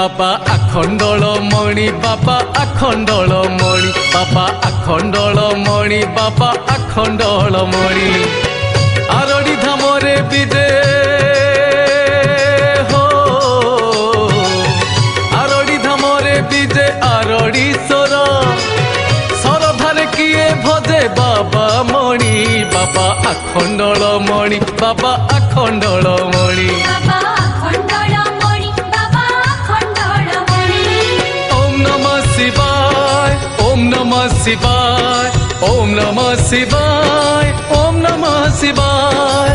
बाबा आखंडलमणि बाबा आखंडलमणि बाबा आखंडलमणि बाबा आखंडलमणि आरड़ी धामरे विदे हो आरड़ी धामरे विदे आरड़ी सोर सरधारे किए भजे बाबा मणि बाबा आखंडलमणि बाबा आखंडलमणि ओम नमः शिवाय ओम नमः शिवाय ओम नमः शिवाय ओम नमः शिवाय।